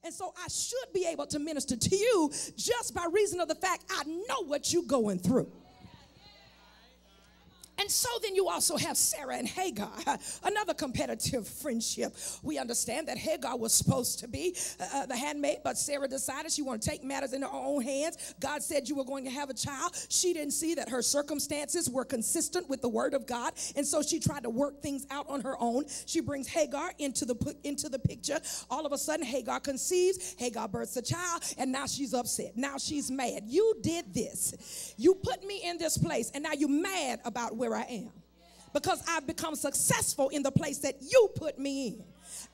And so I should be able to minister to you just by reason of the fact I know what you're going through. And so then you also have Sarah and Hagar, another competitive friendship. We understand that Hagar was supposed to be the handmaid, but Sarah decided she wanted to take matters in her own hands. God said you were going to have a child. She didn't see that her circumstances were consistent with the word of God, and so she tried to work things out on her own. She brings Hagar into the picture. All of a sudden, Hagar conceives. Hagar births a child, and now she's upset. Now she's mad. You did this. You put me in this place, and now you're mad about where I am because I've become successful in the place that you put me in.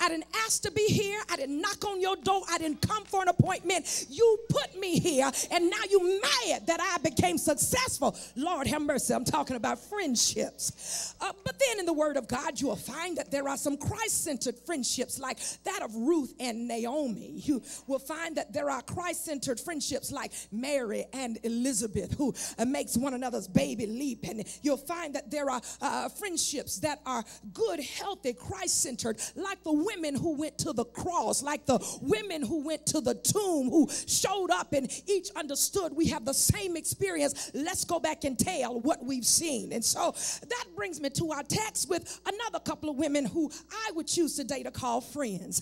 I didn't ask to be here. I didn't knock on your door. I didn't come for an appointment. You put me here, and now you're mad that I became successful. Lord have mercy. I'm talking about friendships. But then in the Word of God, you will find that there are some Christ-centered friendships like that of Ruth and Naomi. You will find that there are Christ-centered friendships like Mary and Elizabeth who makes one another's baby leap. And you'll find that there are friendships that are good, healthy, Christ-centered, like the women who went to the cross, like the women who went to the tomb, who showed up and each understood we have the same experience. Let's go back and tell what we've seen. And so that brings me to our text with another couple of women who I would choose today to call friends.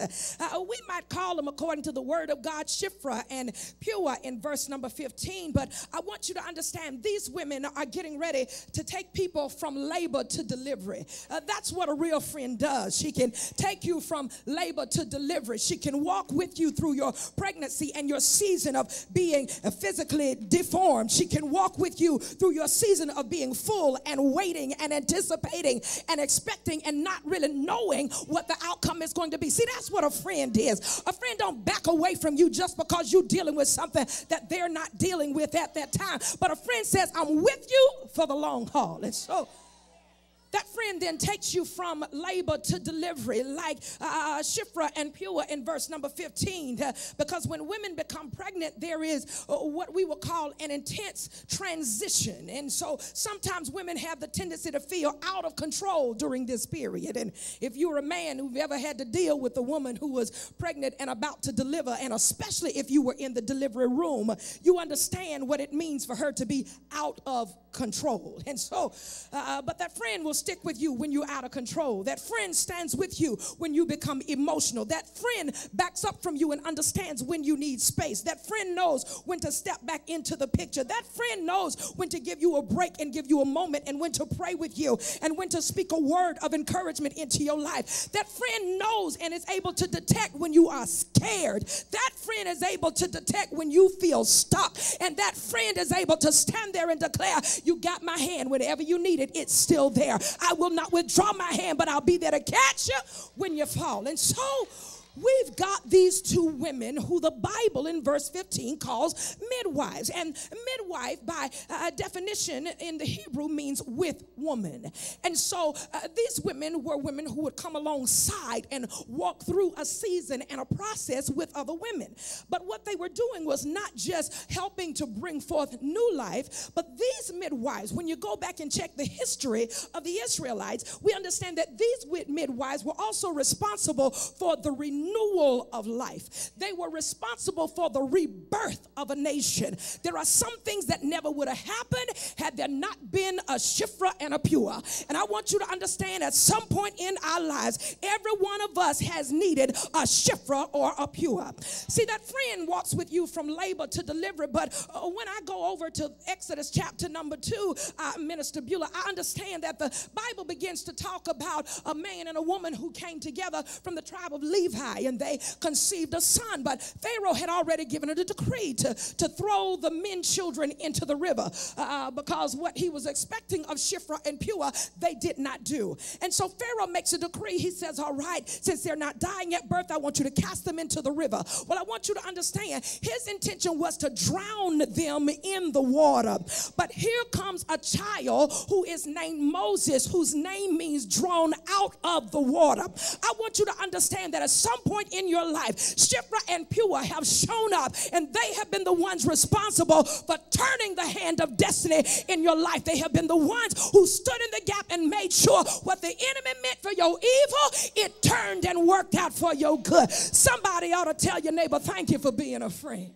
We might call them, according to the word of God, Shiphrah and Puah in verse number 15. But I want you to understand these women are getting ready to take people from labor to delivery. That's what a real friend does. She can take you from labor to delivery. She can walk with you through your pregnancy and your season of being physically deformed. She can walk with you through your season of being full and waiting and anticipating and expecting and not really knowing what the outcome is going to be. See, that's what a friend is. A friend don't back away from you just because you're dealing with something that they're not dealing with at that time. But a friend says, I'm with you for the long haul. And so that friend then takes you from labor to delivery, like Shiphrah and Puah in verse number 15. Because when women become pregnant, there is what we will call an intense transition. And so sometimes women have the tendency to feel out of control during this period. And if you're a man who've ever had to deal with a woman who was pregnant and about to deliver, and especially if you were in the delivery room, you understand what it means for her to be out of control. And so, but that friend will stick with you when you're out of control. That friend stands with you when you become emotional. That friend backs up from you and understands when you need space. That friend knows when to step back into the picture. That friend knows when to give you a break and give you a moment, and when to pray with you, and when to speak a word of encouragement into your life. That friend knows and is able to detect when you are scared. That friend is able to detect when you feel stuck. And that friend is able to stand there and declare, you got my hand whenever you need it. It's still there. I will not withdraw my hand, but I'll be there to catch you when you fall. And so we've got these two women who the Bible in verse 15 calls midwives. And midwife, by definition in the Hebrew, means with woman. And so these women were women who would come alongside and walk through a season and a process with other women. But what they were doing was not just helping to bring forth new life, but these midwives, when you go back and check the history of the Israelites, we understand that these midwives were also responsible for the renewal of life. They were responsible for the rebirth of a nation. There are some things that never would have happened had there not been a Shiphrah and a Puah. And I want you to understand, at some point in our lives, every one of us has needed a Shiphrah or a Puah. See, that friend walks with you from labor to delivery, but when I go over to Exodus chapter number 2, Minister Beulah, I understand that the Bible begins to talk about a man and a woman who came together from the tribe of Levi, and they conceived a son. But Pharaoh had already given it a decree to throw the men children into the river because what he was expecting of Shiphrah and Puah, they did not do. And so Pharaoh makes a decree. He says, all right, since they're not dying at birth, I want you to cast them into the river. Well, I want you to understand, his intention was to drown them in the water. But here comes a child who is named Moses, whose name means drawn out of the water. I want you to understand that at some point in your life. Shipra and Pua have shown up, and they have been the ones responsible for turning the hand of destiny in your life. They have been the ones who stood in the gap and made sure what the enemy meant for your evil, it turned and worked out for your good. Somebody ought to tell your neighbor, thank you for being a friend.